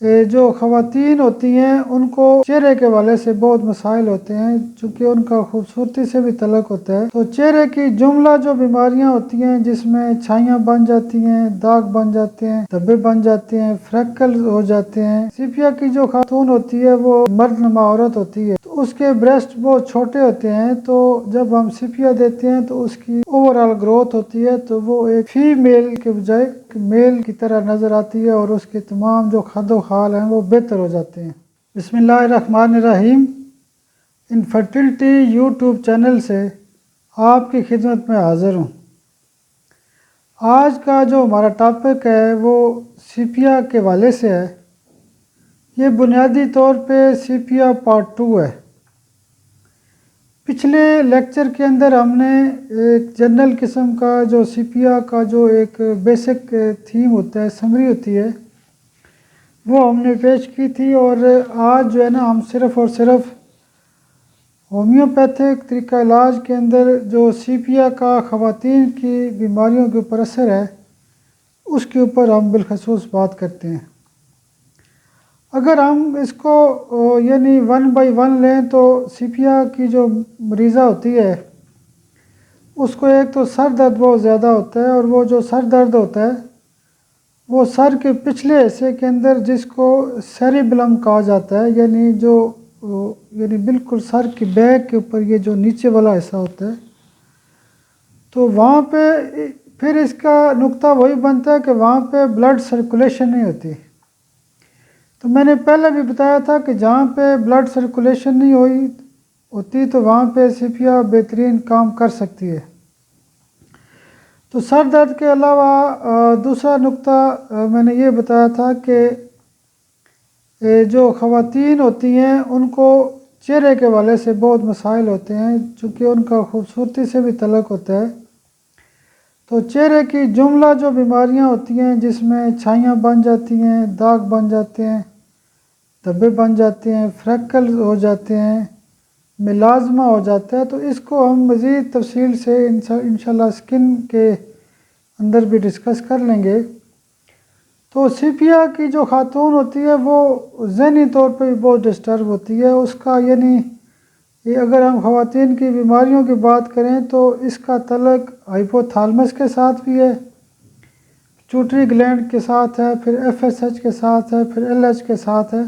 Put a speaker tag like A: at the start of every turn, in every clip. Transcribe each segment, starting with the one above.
A: جو خواتین ہوتی ہیں ان کو چہرے کے حوالے سے بہت مسائل ہوتے ہیں، چونکہ ان کا خوبصورتی سے بھی تعلق ہوتا ہے۔ تو چہرے کی جملہ جو بیماریاں ہوتی ہیں جس میں چھائیاں بن جاتی ہیں، داغ بن جاتے ہیں، دھبے بن جاتے ہیں، فریکل ہو جاتے ہیں۔ سیپیا کی جو خاتون ہوتی ہے وہ مرد نما عورت ہوتی ہے، تو اس کے بریسٹ بہت چھوٹے ہوتے ہیں، تو جب ہم سیپیا دیتے ہیں تو اس کی اوورآل گروتھ ہوتی ہے تو وہ ایک فیمیل کے بجائے میل کی طرح نظر آتی ہے، اور اس کے تمام جو خد و خال ہیں وہ بہتر ہو جاتے ہیں۔ بسم اللہ الرحمن الرحیم۔ انفرٹیلٹی یوٹیوب چینل سے آپ کی خدمت میں حاضر ہوں۔ آج کا جو ہمارا ٹاپک ہے وہ سیپیا کے حوالے سے ہے۔ یہ بنیادی طور پہ سیپیا پارٹ 2 ہے۔ پچھلے لیکچر کے اندر ہم نے ایک جنرل قسم کا جو سیپیا کا جو ایک بیسک تھیم ہوتا ہے، سمری ہوتی ہے، وہ ہم نے پیش کی تھی، اور آج جو ہے نا ہم صرف اور صرف ہومیوپیتھک طریقہ علاج کے اندر جو سیپیا کا خواتین کی بیماریوں کے اوپر اثر ہے اس کے اوپر ہم بالخصوص بات کرتے ہیں۔ اگر ہم اس کو یعنی 1 بائی 1 لیں تو سیپیا کی جو مریضہ ہوتی ہے اس کو ایک تو سر درد بہت زیادہ ہوتا ہے، اور وہ جو سر درد ہوتا ہے وہ سر کے پچھلے حصے کے اندر جس کو سیریبلم کہا جاتا ہے، یعنی بالکل سر کی بیک کے اوپر یہ جو نیچے والا حصہ ہوتا ہے، تو وہاں پہ پھر اس کا نقطہ وہی بنتا ہے کہ وہاں پہ بلڈ سرکولیشن نہیں ہوتی۔ تو میں نے پہلے بھی بتایا تھا کہ جہاں پہ بلڈ سرکولیشن نہیں ہوتی تو وہاں پہ سیپیا بہترین کام کر سکتی ہے۔ تو سر درد کے علاوہ دوسرا نقطہ میں نے یہ بتایا تھا کہ جو خواتین ہوتی ہیں ان کو چہرے کے حوالے سے بہت مسائل ہوتے ہیں، چونکہ ان کا خوبصورتی سے بھی تعلق ہوتا ہے۔ تو چہرے کی جملہ جو بیماریاں ہوتی ہیں جس میں چھائیاں بن جاتی ہیں، داغ بن جاتے ہیں، دھبے بن جاتے ہیں، فریکل ہو جاتے ہیں، ملازمہ ہو جاتا ہے، تو اس کو ہم مزید تفصیل سے انشاءاللہ اسکن کے اندر بھی ڈسکس کر لیں گے۔ تو سیپیا کی جو خاتون ہوتی ہے وہ ذہنی طور پہ بھی بہت ڈسٹرب ہوتی ہے۔ اس کا یعنی اگر ہم خواتین کی بیماریوں کی بات کریں تو اس کا تعلق ہائپوتھالمس کے ساتھ بھی ہے، پیٹیوٹری گلینڈ کے ساتھ ہے، پھر FSH کے ساتھ ہے، پھر LH کے ساتھ ہے۔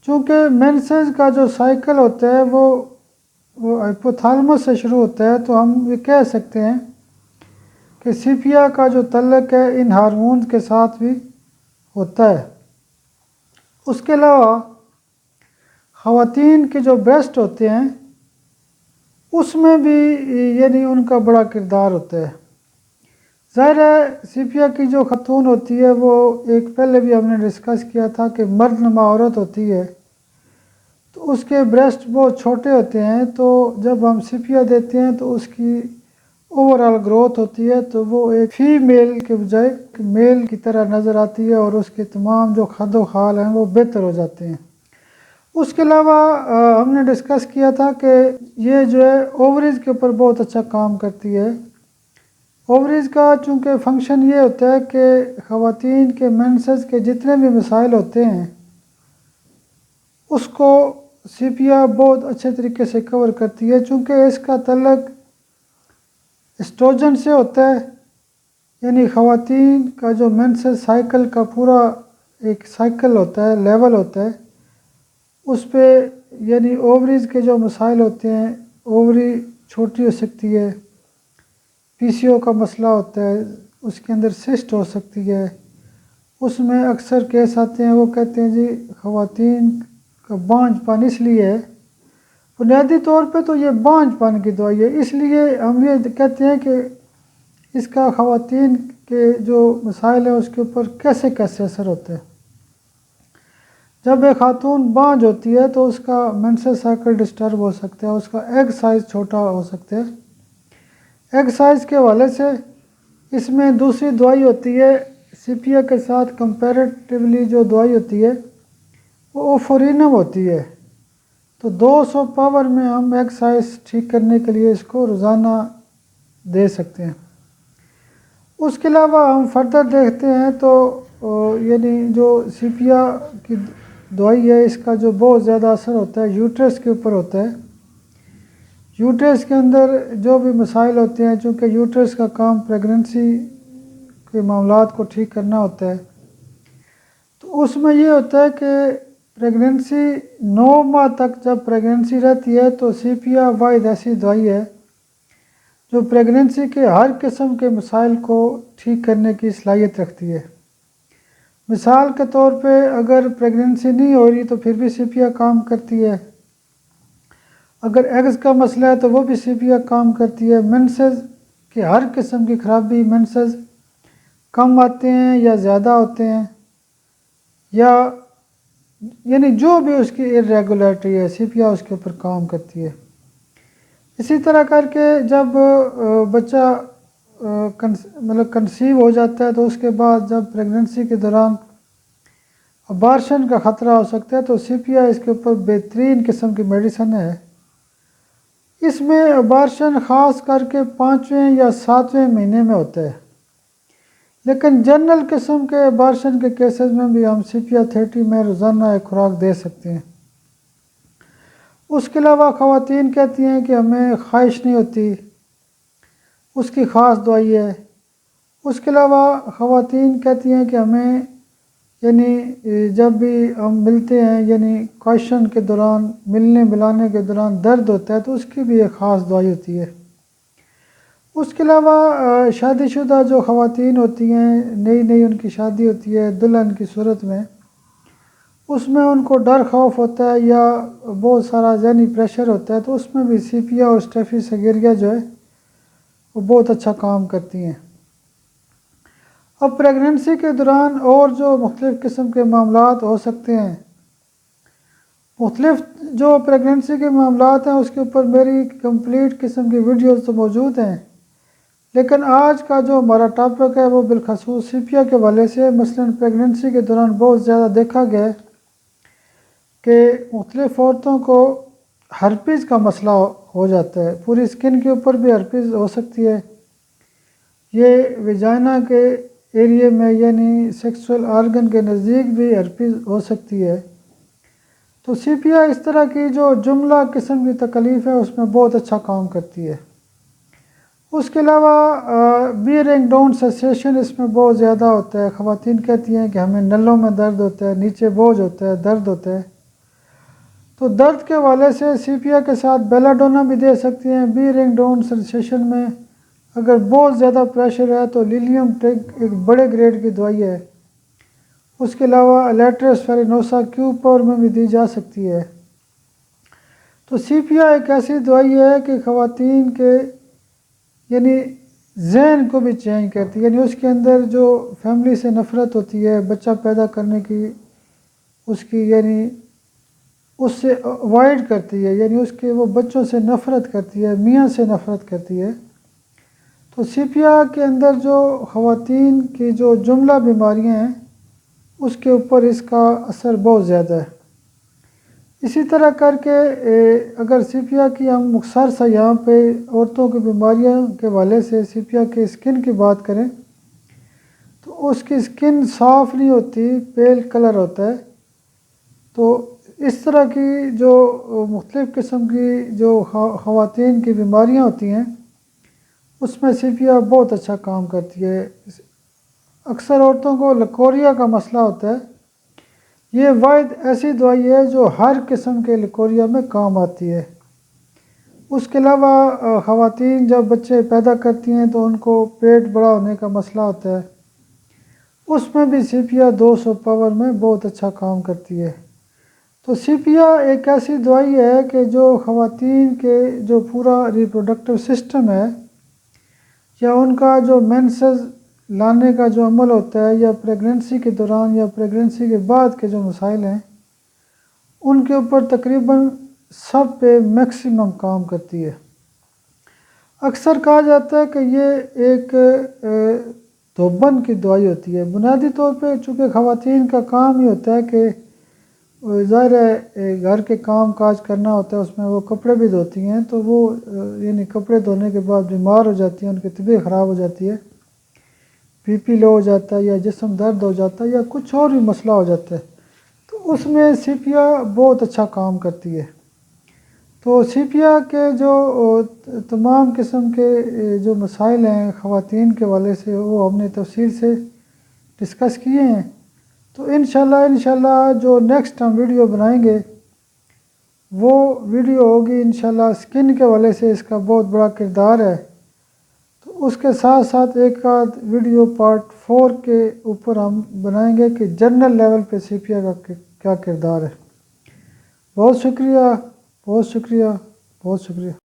A: چونکہ مینسز کا جو سائیکل ہوتا ہے وہ ہائپوتھالمس سے شروع ہوتا ہے، تو ہم یہ کہہ سکتے ہیں کہ سیپیا کا جو تعلق ہے ان ہارمونز کے ساتھ بھی ہوتا ہے۔ اس کے علاوہ خواتین کے جو بریسٹ ہوتے ہیں اس میں بھی یعنی ان کا بڑا کردار ہوتا ہے۔ ظاہر ہے سیپیا کی جو خاتون ہوتی ہے وہ ایک پہلے بھی ہم نے ڈسکس کیا تھا کہ مرد نما عورت ہوتی ہے، تو اس کے بریسٹ بہت چھوٹے ہوتے ہیں، تو جب ہم سیپیا دیتے ہیں تو اس کی اوورآل گروتھ ہوتی ہے تو وہ ایک فیمیل کے بجائے میل کی طرح نظر آتی ہے، اور اس کے تمام جو خد و خال ہیں وہ بہتر ہو جاتے ہیں۔ اس کے علاوہ ہم نے ڈسکس کیا تھا کہ یہ جو ہے اووریز کے اوپر بہت اچھا کام کرتی ہے۔ اووریز کا چونکہ فنکشن یہ ہوتا ہے کہ خواتین کے مینسز کے جتنے بھی مسائل ہوتے ہیں اس کو سیپیا بہت اچھے طریقے سے کور کرتی ہے، چونکہ اس کا تعلق اسٹروجن سے ہوتا ہے، یعنی خواتین کا جو مینسز سائیکل کا پورا ایک سائیکل ہوتا ہے، لیول ہوتا ہے، اس پہ یعنی اووریز کے جو مسائل ہوتے ہیں، اووری چھوٹی ہو سکتی ہے، PCO کا مسئلہ ہوتا ہے، اس کے اندر سسٹ ہو سکتی ہے، اس میں اکثر کیس آتے ہیں وہ کہتے ہیں جی خواتین کا بانجھ پن اس لیے ہے، بنیادی طور پہ تو یہ بانجھ پن کی دوائی ہے، اس لیے ہم یہ کہتے ہیں کہ اس کا خواتین کے جو مسائل ہیں اس کے اوپر کیسے کیسے اثر ہوتا ہے۔ جب ایک خاتون بانجھ ہوتی ہے تو اس کا مینسس سائیکل ڈسٹرب ہو سکتا ہے، اس کا ایگ سائز چھوٹا ہو سکتا ہے۔ ایگ سائز کے حوالے سے اس میں دوسری دوائی ہوتی ہے سیپیا کے ساتھ کمپیریٹیولی، جو دوائی ہوتی ہے وہ اوفورینم ہوتی ہے، تو 200 پاور میں ہم ایگ سائز ٹھیک کرنے کے لیے اس کو روزانہ دے سکتے ہیں۔ اس کے علاوہ ہم فردر دیکھتے ہیں تو یعنی جو سیپیا کی دوائی ہے اس کا جو بہت زیادہ اثر ہوتا ہے یوٹرس کے اوپر ہوتا ہے۔ یوٹرس کے اندر جو بھی مسائل ہوتے ہیں، چونکہ یوٹرس کا کام پریگننسی کے معاملات کو ٹھیک کرنا ہوتا ہے، تو اس میں یہ ہوتا ہے کہ پریگننسی 9 ماہ تک جب پریگننسی رہتی ہے تو سیپیا واحد ایسی دوائی ہے جو پریگننسی کے ہر قسم کے مسائل کو ٹھیک کرنے کی صلاحیت رکھتی ہے۔ مثال کے طور پہ اگر پریگننسی نہیں ہو رہی تو پھر بھی سیپیا کام کرتی ہے، اگر ایگز کا مسئلہ ہے تو وہ بھی سیپیا کام کرتی ہے، مینسز کی ہر قسم کی خرابی، مینسز کم آتے ہیں یا زیادہ ہوتے ہیں، یا یعنی جو بھی اس کی ارریگولیرٹی ہے سیپیا اس کے اوپر کام کرتی ہے۔ اسی طرح کر کے جب بچہ مطلب کنسیو ہو جاتا ہے تو اس کے بعد جب پریگننسی کے دوران ابارشن کا خطرہ ہو سکتا ہے تو سیپیا اس کے اوپر بہترین قسم کی میڈیسن ہے۔ اس میں ابارشن خاص کر کے 5ویں یا 7ویں مہینے میں ہوتا ہے، لیکن جنرل قسم کے ابارشن کے کیسز میں بھی ہم سیپیا 30 میں روزانہ ایک خوراک دے سکتے ہیں۔ اس کے علاوہ خواتین کہتی ہیں کہ ہمیں خواہش نہیں ہوتی، اس کی خاص دوائی ہے۔ اس کے علاوہ خواتین کہتی ہیں کہ ہمیں یعنی جب بھی ہم ملتے ہیں یعنی کویشن کے دوران، ملنے ملانے کے دوران درد ہوتا ہے تو اس کی بھی ایک خاص دوائی ہوتی ہے۔ اس کے علاوہ شادی شدہ جو خواتین ہوتی ہیں، نئی نئی ان کی شادی ہوتی ہے دلہن کی صورت میں، اس میں ان کو ڈر خوف ہوتا ہے یا بہت سارا ذہنی پریشر ہوتا ہے، تو اس میں بھی سیپیا اور اسٹیفیساگیریا جو ہے وہ بہت اچھا کام کرتی ہیں۔ اب پریگننسی کے دوران اور جو مختلف قسم کے معاملات ہو سکتے ہیں، مختلف جو پریگننسی کے معاملات ہیں اس کے اوپر میری کمپلیٹ قسم کی ویڈیوز تو موجود ہیں، لیکن آج کا جو ہمارا ٹاپک ہے وہ بالخصوص سیپیا کے حوالے سے، مثلاً پریگننسی کے دوران بہت زیادہ دیکھا گیا ہے کہ مختلف عورتوں کو ہرپیز کا مسئلہ ہو جاتا ہے، پوری اسکن کے اوپر بھی ہرپیز ہو سکتی ہے، یہ ویجائنا کے ایریے میں یعنی سیکسول آرگن کے نزدیک بھی ہرپیز ہو سکتی ہے۔ تو سیپیا اس طرح کی جو جملہ قسم کی تکلیف ہے اس میں بہت اچھا کام کرتی ہے۔ اس کے علاوہ بیئرنگ ڈاؤن سینسیشن اس میں بہت زیادہ ہوتا ہے، خواتین کہتی ہیں کہ ہمیں نلوں میں درد ہوتا ہے، نیچے بوجھ ہوتا ہے، درد ہوتا ہے، تو درد کے حوالے سے سیپیا کے ساتھ بیلاڈونا بھی دے سکتی ہیں۔ بیئرنگ ڈاؤن سینسیشن میں اگر بہت زیادہ پریشر ہے تو لیلیم ٹیک ایک بڑے گریڈ کی دوائی ہے، اس کے علاوہ الیٹرس فیرینوسا کیوب پاور میں بھی دی جا سکتی ہے۔ تو سیپیا ایک ایسی دوائی ہے کہ خواتین کے یعنی ذہن کو بھی چینج کرتی ہے، یعنی اس کے اندر جو فیملی سے نفرت ہوتی ہے، بچہ پیدا کرنے کی اس کی یعنی اس سے اوائڈ کرتی ہے، یعنی اس کے وہ بچوں سے نفرت کرتی ہے، میاں سے نفرت کرتی ہے۔ تو سیپیا کے اندر جو خواتین کی جو جملہ بیماریاں ہیں اس کے اوپر اس کا اثر بہت زیادہ ہے۔ اسی طرح کر کے اگر سیپیا کی ہم مختصر سا یہاں پہ عورتوں کی بیماریاں کے حوالے سے سیپیا کے اسکن کی بات کریں تو اس کی اسکن صاف نہیں ہوتی، پیل کلر ہوتا ہے۔ تو اس طرح کی جو مختلف قسم کی جو خواتین کی بیماریاں ہوتی ہیں اس میں سیپیا بہت اچھا کام کرتی ہے۔ اکثر عورتوں کو لکوریا کا مسئلہ ہوتا ہے، یہ واحد ایسی دوائی ہے جو ہر قسم کے لکوریا میں کام آتی ہے۔ اس کے علاوہ خواتین جب بچے پیدا کرتی ہیں تو ان کو پیٹ بڑا ہونے کا مسئلہ ہوتا ہے، اس میں بھی سیپیا 200 پاور میں بہت اچھا کام کرتی ہے۔ تو سیپیا ایک ایسی دوائی ہے کہ جو خواتین کے جو پورا ریپروڈکٹیو سسٹم ہے یا ان کا جو مینسز لانے کا جو عمل ہوتا ہے یا پریگننسی کے دوران یا پریگننسی کے بعد کے جو مسائل ہیں ان کے اوپر تقریباً سب پہ میکسیمم کام کرتی ہے۔ اکثر کہا جاتا ہے کہ یہ ایک دھوبن کی دوائی ہوتی ہے، بنیادی طور پہ چونکہ خواتین کا کام ہی ہوتا ہے کہ ظاہر ہے گھر کے کام کاج کرنا ہوتا ہے، اس میں وہ کپڑے بھی دھوتی ہیں، تو وہ یعنی کپڑے دھونے کے بعد بیمار ہو جاتی ہیں، ان کی طبیعت خراب ہو جاتی ہے، بی پی لو ہو جاتا ہے یا جسم درد ہو جاتا ہے یا کچھ اور بھی مسئلہ ہو جاتا ہے، تو اس میں سیپیا بہت اچھا کام کرتی ہے۔ تو سیپیا کے جو تمام قسم کے جو مسائل ہیں خواتین کے حوالے سے، وہ ہم نے تفصیل سے ڈسکس کیے ہیں۔ تو انشاءاللہ جو نیکسٹ ہم ویڈیو بنائیں گے وہ ویڈیو ہوگی انشاءاللہ اسکن کے حوالے سے، اس کا بہت بڑا کردار ہے۔ تو اس کے ساتھ ساتھ ایک آدھ ویڈیو پارٹ 4 کے اوپر ہم بنائیں گے کہ جنرل لیول پہ سیپیا کا کیا کردار ہے۔ بہت شکریہ، بہت شکریہ، بہت شکریہ۔